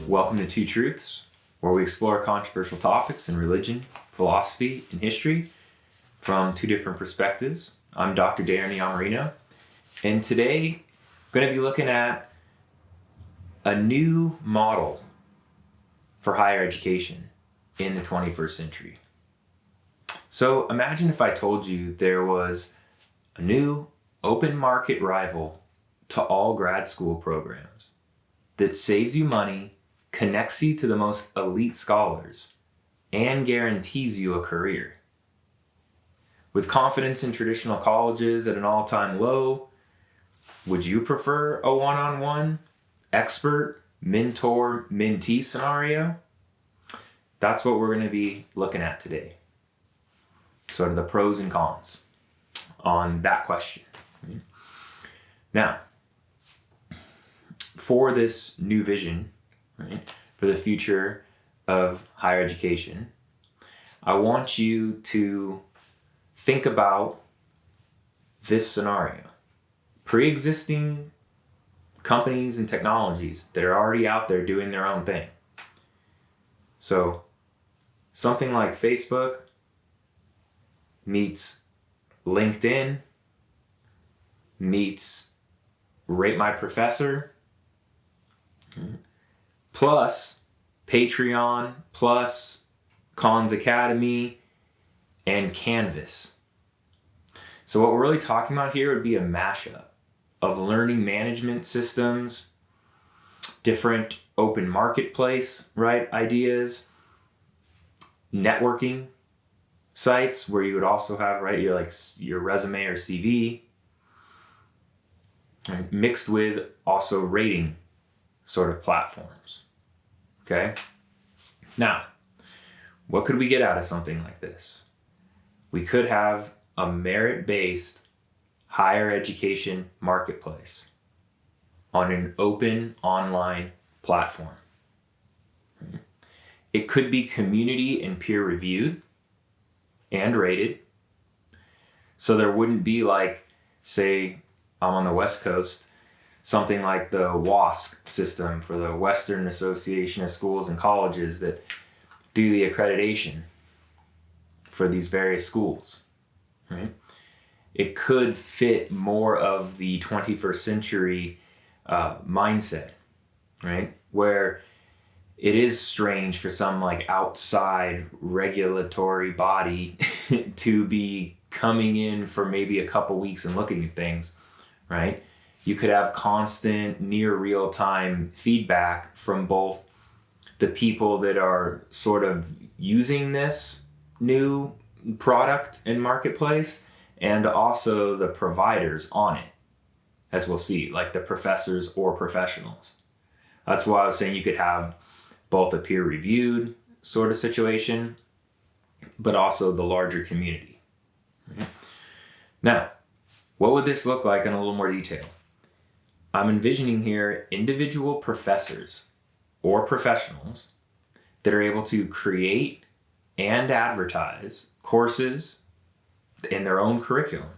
Welcome to Two Truths, where we explore controversial topics in religion, philosophy, and history from two different perspectives. I'm Dr. Darren Yamarino, and today I'm going to be looking at a new model for higher education in the 21st century. So imagine if I told you there was a new open market rival to all grad school programs that saves you money, connects you to the most elite scholars, and guarantees you a career. With confidence in traditional colleges at an all-time low, would you prefer a one-on-one, expert, mentor-mentee scenario? That's what we're going to be looking at today. Sort of the pros and cons on that question. Now, for this new vision, right, for the future of higher education, I want you to think about this scenario. Pre-existing companies and technologies that are already out there doing their own thing. So something like Facebook meets LinkedIn meets Rate My Professor, plus Patreon, plus Khan's Academy, and Canvas. So what we're really talking about here would be a mashup of learning management systems, different open marketplace, right, ideas, networking sites where you would also have, right, your resume or CV, right, mixed with also rating sort of platforms. Okay? Now, what could we get out of something like this? We could have a merit-based higher education marketplace on an open online platform. It could be community and peer-reviewed and rated. So there wouldn't be like, say, I'm on the West Coast, something like the WASC system for the Western Association of Schools and Colleges that do the accreditation for these various schools, right? It could fit more of the 21st century mindset, right? Where it is strange for some like outside regulatory body to be coming in for maybe a couple weeks and looking at things, right? You could have constant, near real-time feedback from both the people that are sort of using this new product and marketplace and also the providers on it, as we'll see, like the professors or professionals. That's why I was saying you could have both a peer-reviewed sort of situation, but also the larger community. Right? Now, what would this look like in a little more detail? I'm envisioning here individual professors or professionals that are able to create and advertise courses in their own curriculum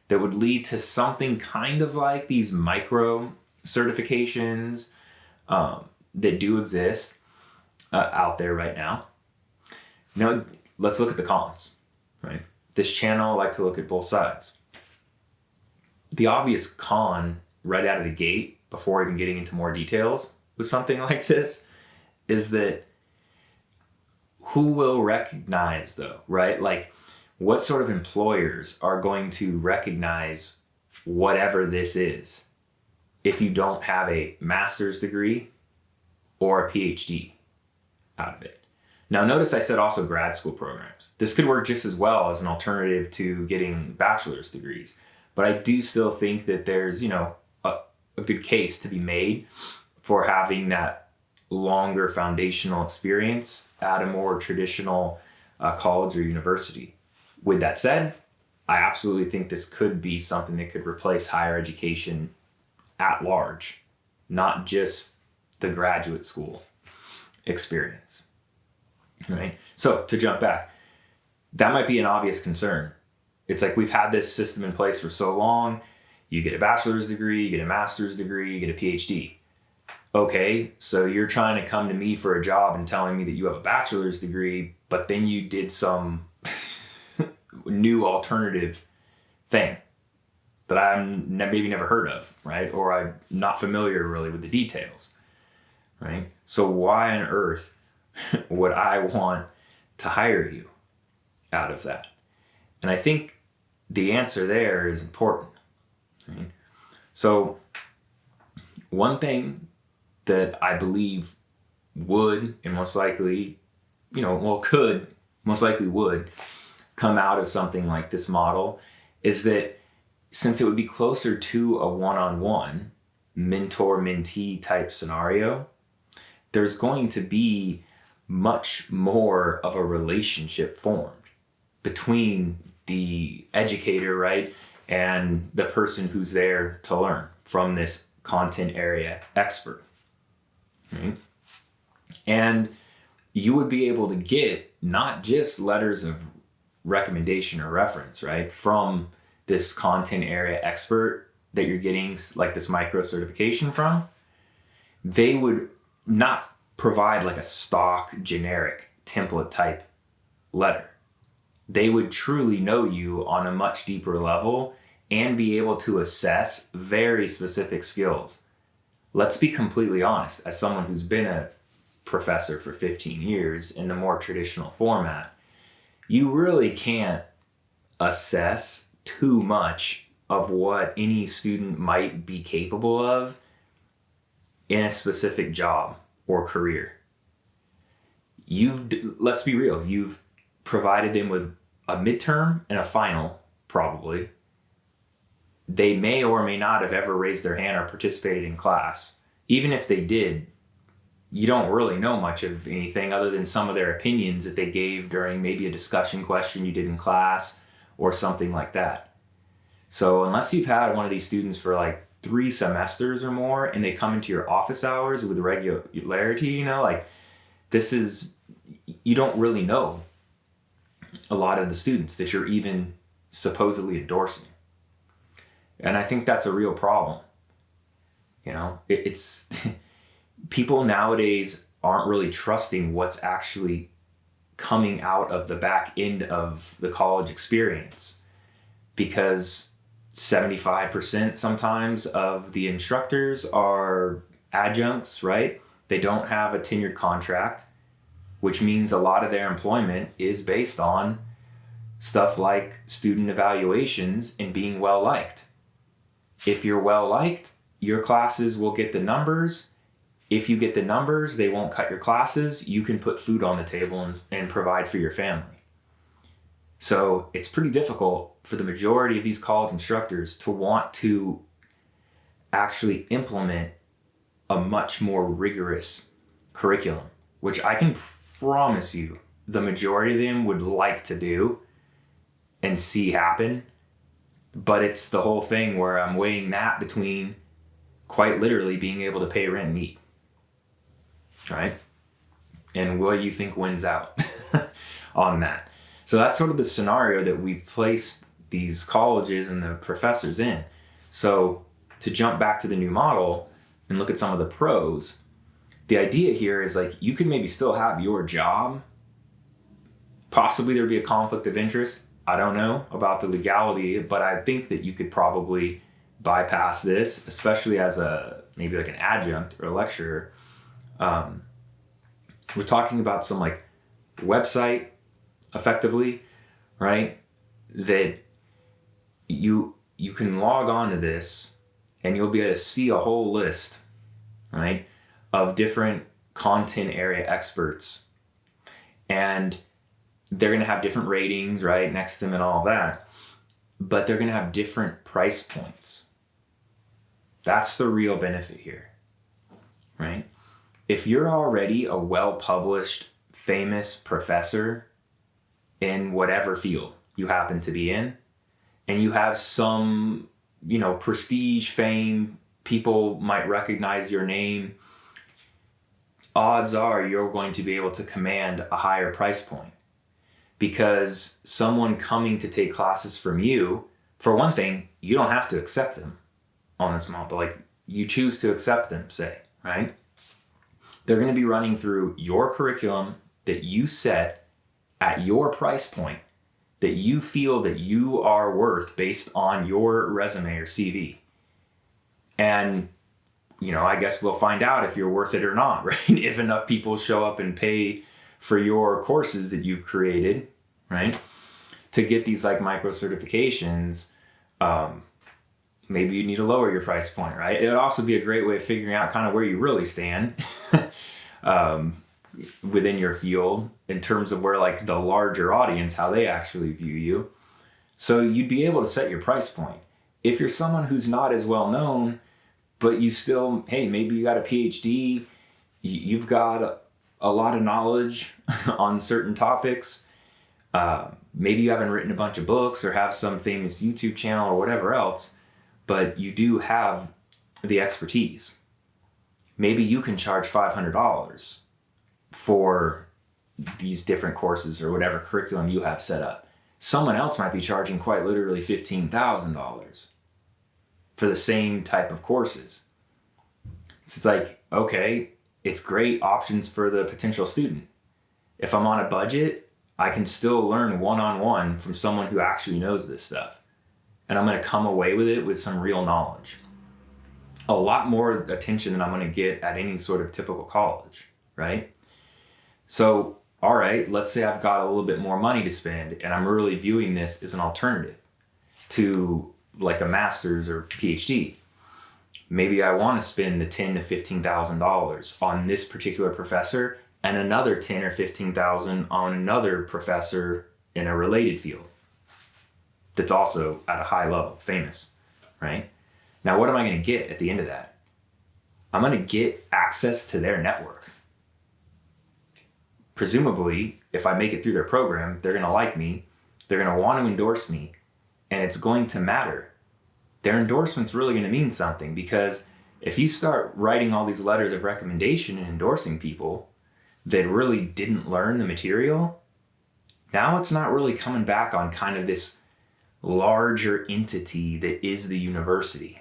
that would lead to something kind of like these micro certifications that do exist out there right now. Now, let's look at the cons, right? This channel, I like to look at both sides. The obvious con right out of the gate, before even getting into more details with something like this, is that who will recognize though, right? Like what sort of employers are going to recognize whatever this is if you don't have a master's degree or a PhD out of it? Now notice I said also grad school programs. This could work just as well as an alternative to getting bachelor's degrees. But I do still think that there's, a good case to be made for having that longer foundational experience at a more traditional college or university. With that said, I absolutely think this could be something that could replace higher education at large, not just the graduate school experience, right? So to jump back, that might be an obvious concern. It's like we've had this system in place for so long. You get a bachelor's degree, you get a master's degree, you get a PhD. Okay, so you're trying to come to me for a job and telling me that you have a bachelor's degree, but then you did some new alternative thing that I'm maybe never heard of, right? Or I'm not familiar really with the details, right? So why on earth would I want to hire you out of that? And I think the answer there is important, right? So one thing that I believe would and most likely, could most likely would come out of something like this model is that since it would be closer to a one-on-one mentor-mentee type scenario, there's going to be much more of a relationship formed between the educator, right, and the person who's there to learn from this content area expert, right? And you would be able to get not just letters of recommendation or reference, right, from this content area expert that you're getting like this micro certification from. They would not provide like a stock generic template type letter. They would truly know you on a much deeper level and be able to assess very specific skills. Let's be completely honest, as someone who's been a professor for 15 years in the more traditional format, you really can't assess too much of what any student might be capable of in a specific job or career. Let's be real, you've provided them with a midterm and a final, probably. They may or may not have ever raised their hand or participated in class. Even if they did, you don't really know much of anything other than some of their opinions that they gave during maybe a discussion question you did in class or something like that. So unless you've had one of these students for like 3 semesters or more and they come into your office hours with regularity, you don't really know a lot of the students that you're even supposedly endorsing. And I think that's a real problem. It's people nowadays aren't really trusting what's actually coming out of the back end of the college experience, because 75% sometimes of the instructors are adjuncts, right? They don't have a tenured contract, which means a lot of their employment is based on stuff like student evaluations and being well liked. If you're well liked, your classes will get the numbers. If you get the numbers, they won't cut your classes. You can put food on the table and provide for your family. So it's pretty difficult for the majority of these college instructors to want to actually implement a much more rigorous curriculum, which I can promise you the majority of them would like to do and see happen. But it's the whole thing where I'm weighing that between quite literally being able to pay rent and eat, right? And what do you think wins out on that? So that's sort of the scenario that we've placed these colleges and the professors in. So to jump back to the new model and look at some of the pros, the idea here is like you can maybe still have your job. Possibly there'd be a conflict of interest. I don't know about the legality, but I think that you could probably bypass this, especially as maybe like an adjunct or a lecturer. We're talking about some like website effectively, right? That you can log on to this and you'll be able to see a whole list, right, of different content area experts. And they're going to have different ratings, right, next to them and all that. But they're going to have different price points. That's the real benefit here, right? if you're already a well-published, famous professor in whatever field you happen to be in, and you have some, prestige, fame, people might recognize your name, odds are you're going to be able to command a higher price point, because someone coming to take classes from you, for one thing, you don't have to accept them on this model, but like you choose to accept them, say, right? They're going to be running through your curriculum that you set at your price point that you feel that you are worth based on your resume or CV. And, I guess we'll find out if you're worth it or not, right? If enough people show up and pay for your courses that you've created, right? To get these like micro certifications, maybe you need to lower your price point, right? It would also be a great way of figuring out kind of where you really stand within your field in terms of where like the larger audience, how they actually view you. So you'd be able to set your price point. If you're someone who's not as well known, but you still, hey, maybe you got a PhD, you've got a lot of knowledge on certain topics. Maybe you haven't written a bunch of books or have some famous YouTube channel or whatever else, but you do have the expertise. Maybe you can charge $500 for these different courses or whatever curriculum you have set up. Someone else might be charging quite literally $15,000 for the same type of courses. So it's like, okay, it's great options for the potential student. If I'm on a budget, I can still learn one-on-one from someone who actually knows this stuff. And I'm going to come away with it with some real knowledge. A lot more attention than I'm going to get at any sort of typical college, right? So, all right, let's say I've got a little bit more money to spend and I'm really viewing this as an alternative to like a master's or PhD. Maybe I want to spend the $10,000 to $15,000 on this particular professor and another $10,000 or $15,000 on another professor in a related field that's also at a high level, famous, right? Now, what am I going to get at the end of that? I'm going to get access to their network. Presumably, if I make it through their program, they're going to like me, they're going to want to endorse me, and it's going to matter. Their endorsement's really going to mean something, because if you start writing all these letters of recommendation and endorsing people that really didn't learn the material, now it's not really coming back on kind of this larger entity that is the university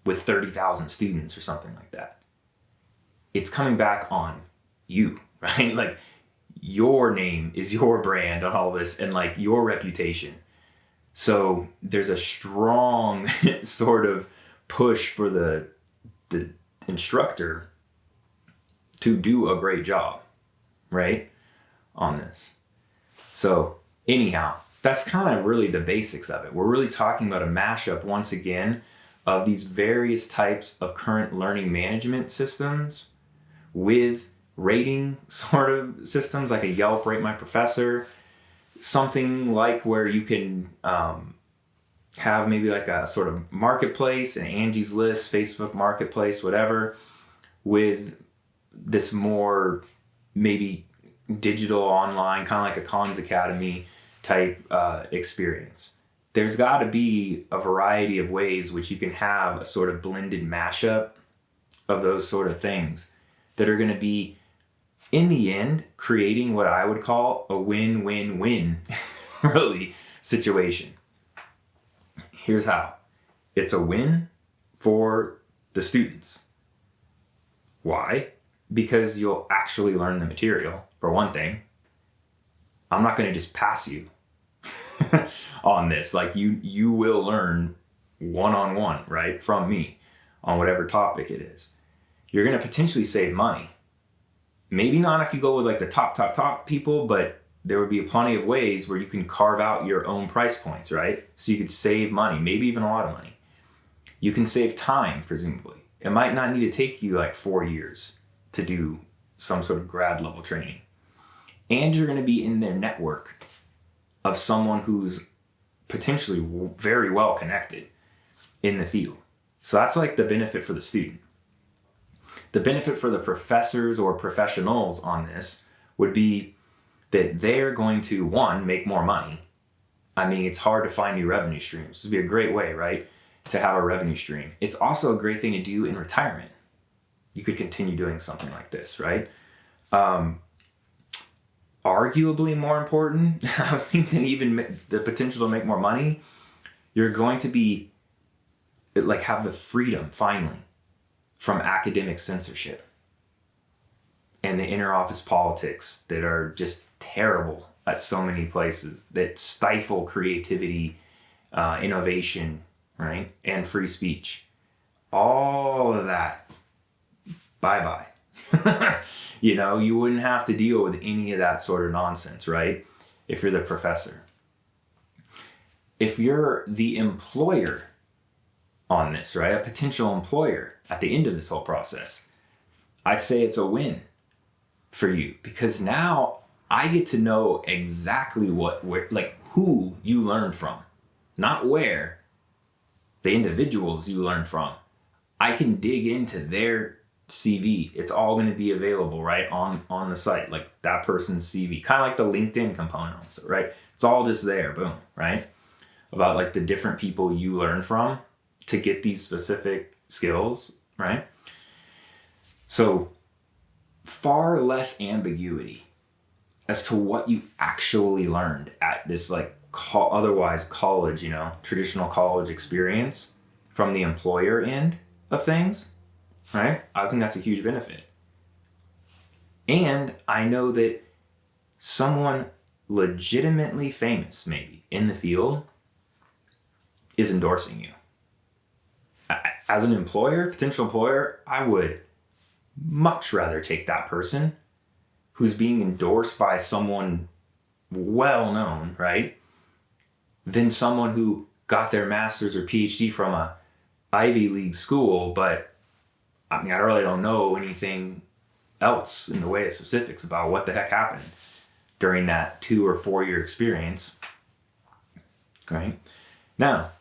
with 30,000 students or something like that. It's coming back on you, right? Like your name is your brand on all this and like your reputation. So there's a strong sort of push for the instructor to do a great job, right, on this. So anyhow, that's kind of really the basics of it. We're really talking about a mashup, once again, of these various types of current learning management systems with rating sort of systems like a Yelp, Rate My Professor, something like where you can have maybe like a sort of marketplace, an Angie's List, Facebook Marketplace, whatever, with this more maybe digital online, kind of like a Khan's Academy type experience. There's got to be a variety of ways which you can have a sort of blended mashup of those sort of things that are going to be, in the end, creating what I would call a win-win-win really situation. Here's how. It's a win for the students. Why? Because you'll actually learn the material, for one thing. I'm not going to just pass you on this. Like you will learn one-on-one, right, from me on whatever topic it is. You're going to potentially save money. Maybe not if you go with like the top people, but there would be plenty of ways where you can carve out your own price points, right? So you could save money, maybe even a lot of money. You can save time, presumably. It might not need to take you like 4 years to do some sort of grad level training. And you're going to be in their network of someone who's potentially very well connected in the field. So that's like the benefit for the student. The benefit for the professors or professionals on this would be that they're going to, one, make more money. I mean, it's hard to find new revenue streams. This would be a great way, right, to have a revenue stream. It's also a great thing to do in retirement. You could continue doing something like this, right? Arguably more important, I think, than even the potential to make more money, you're going to be, like, have the freedom, finally, from academic censorship and the inner office politics that are just terrible at so many places, that stifle creativity, innovation, right? And free speech. All of that, bye-bye. You wouldn't have to deal with any of that sort of nonsense, right? If you're the professor. If you're the employer on this, right? A potential employer at the end of this whole process, I'd say it's a win for you, because now I get to know exactly who you learned from, not where, the individuals you learned from. I can dig into their CV. It's all going to be available, right, on the site, like that person's CV, kind of like the LinkedIn component, right? It's all just there, boom, right? About like the different people you learn from to get these specific skills, right? So far less ambiguity as to what you actually learned at this otherwise college, traditional college experience from the employer end of things, right? I think that's a huge benefit. And I know that someone legitimately famous, maybe, in the field is endorsing you. As an employer, potential employer, I would much rather take that person who's being endorsed by someone well-known, right, than someone who got their master's or PhD from a Ivy League school, but I really don't know anything else in the way of specifics about what the heck happened during that 2 or 4 year experience, right? Now,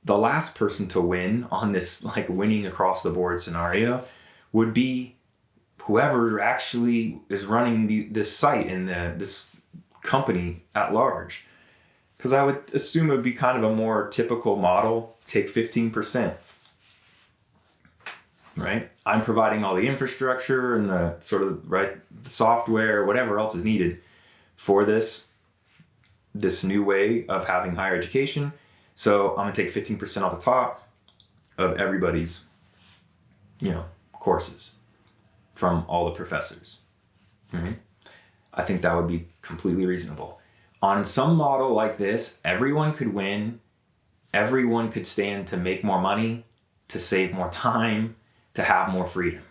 the last person to win on this winning across the board scenario would be whoever actually is running this site and this company at large. Because I would assume it would be kind of a more typical model. Take 15%, right? I'm providing all the infrastructure and the sort of, right, the software, whatever else is needed for this new way of having higher education. So I'm going to take 15% off the top of everybody's, courses from all the professors. Mm-hmm. I think that would be completely reasonable. On some model like this, everyone could win. Everyone could stand to make more money, to save more time, to have more freedom.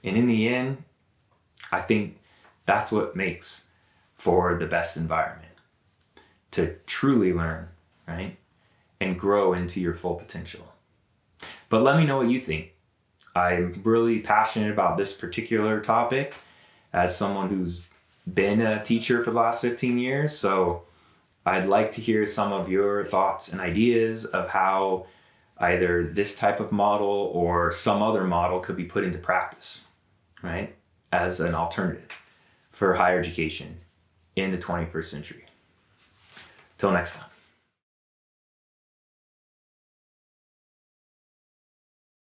And in the end, I think that's what makes for the best environment to truly learn, right? And grow into your full potential. But let me know what you think. I'm really passionate about this particular topic as someone who's been a teacher for the last 15 years. So I'd like to hear some of your thoughts and ideas of how either this type of model or some other model could be put into practice, right? As an alternative for higher education in the 21st century. Till next time.